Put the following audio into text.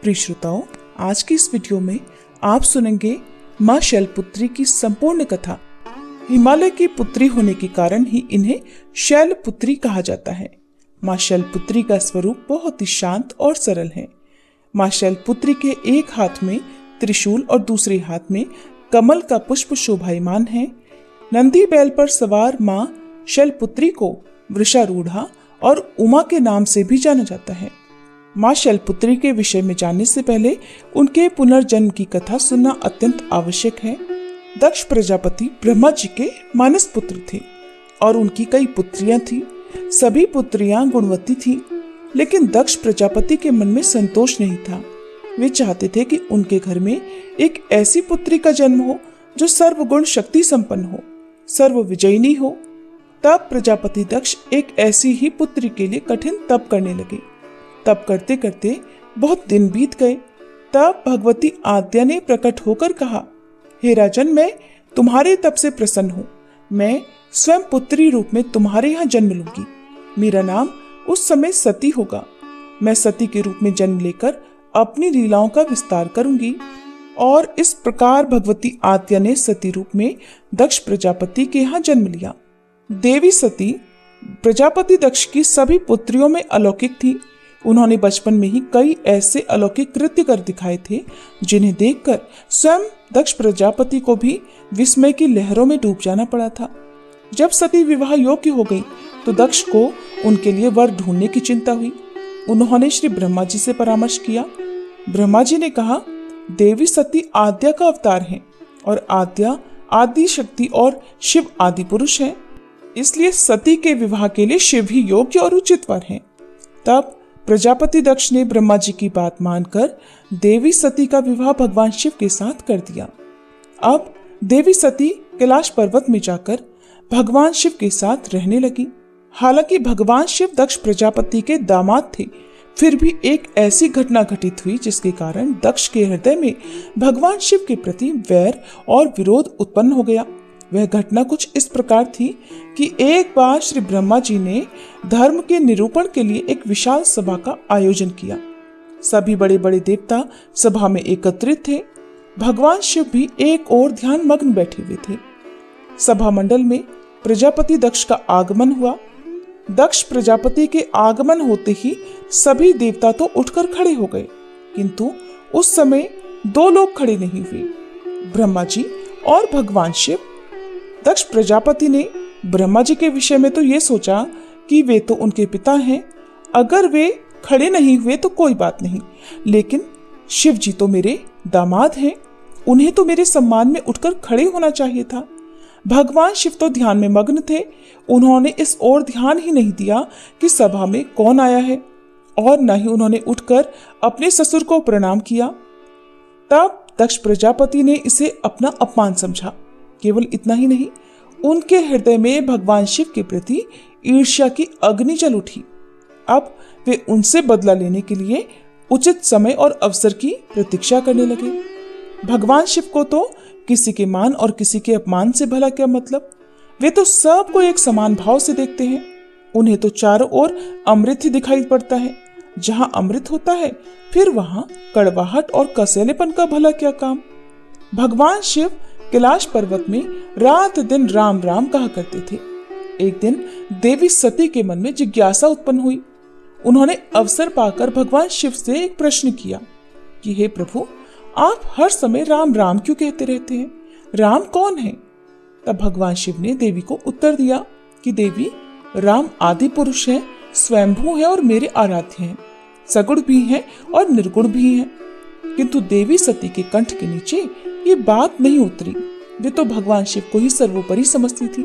प्रिय श्रोताओं, आज की इस वीडियो में आप सुनेंगे माँ शैलपुत्री की संपूर्ण कथा। हिमालय की पुत्री होने के कारण ही इन्हें शैलपुत्री कहा जाता है। माँ शैलपुत्री का स्वरूप बहुत ही शांत और सरल है। माँ शैलपुत्री के एक हाथ में त्रिशूल और दूसरे हाथ में कमल का पुष्प शोभायमान है। नंदी बैल पर सवार माँ शैलपुत्री को वृषारूढ़ा और उमा के नाम से भी जाना जाता है। माँ शैलपुत्री के विषय में जानने से पहले उनके पुनर्जन्म की कथा सुनना अत्यंत आवश्यक है। दक्ष प्रजापति ब्रह्मा जी के मानस पुत्र थे और उनकी कई पुत्रियां थी। सभी पुत्रियां गुणवती थी, लेकिन दक्ष प्रजापति के मन में संतोष नहीं था। वे चाहते थे कि उनके घर में एक ऐसी पुत्री का जन्म हो जो सर्वगुण शक्ति संपन्न हो, सर्व विजयिनी हो। तब प्रजापति दक्ष एक ऐसी ही पुत्री के लिए कठिन तप करने लगे। तप करते करते बहुत दिन बीत गए। तब भगवती आद्या ने प्रकट होकर कहा, हे राजन, मैं तुम्हारे तप से प्रसन्न हूँ। मैं स्वयं पुत्री रूप में तुम्हारे यहाँ जन्म लूंगी। मेरा नाम उस समय सती होगा। मैं सती के रूप में जन्म लेकर अपनी लीलाओं का विस्तार करूंगी। और इस प्रकार भगवती आद्या ने सती रूप में दक्ष प्रजापति के यहाँ जन्म लिया। देवी सती प्रजापति दक्ष की सभी पुत्रियों में अलौकिक थी। उन्होंने बचपन में ही कई ऐसे अलौकिक कृत्य कर दिखाए थे जिन्हें देखकर स्वयं दक्ष प्रजापति को भी विस्मय की लहरों में डूब जाना पड़ा था। जब सती विवाह योग्य हो गई तो दक्ष को उनके लिए वर ढूंढने की चिंता हुई। उन्होंने श्री ब्रह्मा जी से परामर्श किया। ब्रह्मा जी ने कहा, देवी सती आद्या का अवतार है और आद्या आदि शक्ति और शिव आदि पुरुष है, इसलिए सती के विवाह के लिए शिव ही योग्य और उचित वर है। तब प्रजापति दक्ष ने ब्रह्मा जी की बात मानकर देवी सती का विवाह भगवान शिव के साथ कर दिया। अब देवी सती कैलाश पर्वत में जाकर भगवान शिव के साथ रहने लगी। हालांकि भगवान शिव दक्ष प्रजापति के दामाद थे, फिर भी एक ऐसी घटना घटित हुई जिसके कारण दक्ष के हृदय में भगवान शिव के प्रति वैर और विरोध उत्पन्न हो गया। वह घटना कुछ इस प्रकार थी कि एक बार श्री ब्रह्मा जी ने धर्म के निरूपण के लिए एक विशाल सभा का आयोजन किया। सभी बड़े बड़े देवता सभा में एकत्रित थे। भगवान शिव भी एक और ध्यान मग्न बैठे हुए थे। सभा मंडल में प्रजापति दक्ष का आगमन हुआ। दक्ष प्रजापति के आगमन होते ही सभी देवता तो उठकर खड़े हो गए, किंतु उस समय दो लोग खड़े नहीं हुए, ब्रह्मा जी और भगवान शिव। दक्ष प्रजापति ने ब्रह्मा जी के विषय में तो ये सोचा कि वे तो उनके पिता हैं, अगर वे खड़े नहीं हुए तो कोई बात नहीं, लेकिन शिव जी तो मेरे दामाद हैं, उन्हें तो मेरे सम्मान में उठकर खड़े होना चाहिए था। भगवान शिव तो ध्यान में मग्न थे। उन्होंने इस ओर ध्यान ही नहीं दिया कि सभा में कौन आया है, और न ही उन्होंने उठकर अपने ससुर को प्रणाम किया। तब दक्ष प्रजापति ने इसे अपना अपमान समझा। केवल इतना ही नहीं, उनके हृदय में भगवान शिव के प्रति ईर्ष्या की अग्नि जल उठी। अब वे उनसे बदला लेने के लिए उचित समय और अवसर की प्रतीक्षा करने लगे। भगवान शिव को तो किसी के मान और किसी के अपमान से भला क्या मतलब। वे तो सबको एक समान भाव से देखते हैं। उन्हें तो चारों ओर अमृत ही दिखाई पड़ता है। जहां अमृत होता है फिर वहां कड़वाहट और कसैलेपन का भला क्या काम। भगवान शिव कैलाश पर्वत में रात दिन राम राम कहा करते थे। एक दिन देवी सती के मन में जिज्ञासा उत्पन्न हुई। उन्होंने अवसर पाकर भगवान शिव से एक प्रश्न किया कि हे प्रभु, आप हर समय राम राम क्यों कहते रहते हैं? राम कौन है? तब भगवान शिव ने देवी को उत्तर दिया कि देवी, राम आदि पुरुष है, स्वयंभू है और मेरे आराध्य हैं, सगुण भी हैं और निर्गुण भी हैं। किंतु देवी सती के कंठ के नीचे ये बात नहीं उतरी। वे तो भगवान शिव को ही सर्वोपरि समझती थी।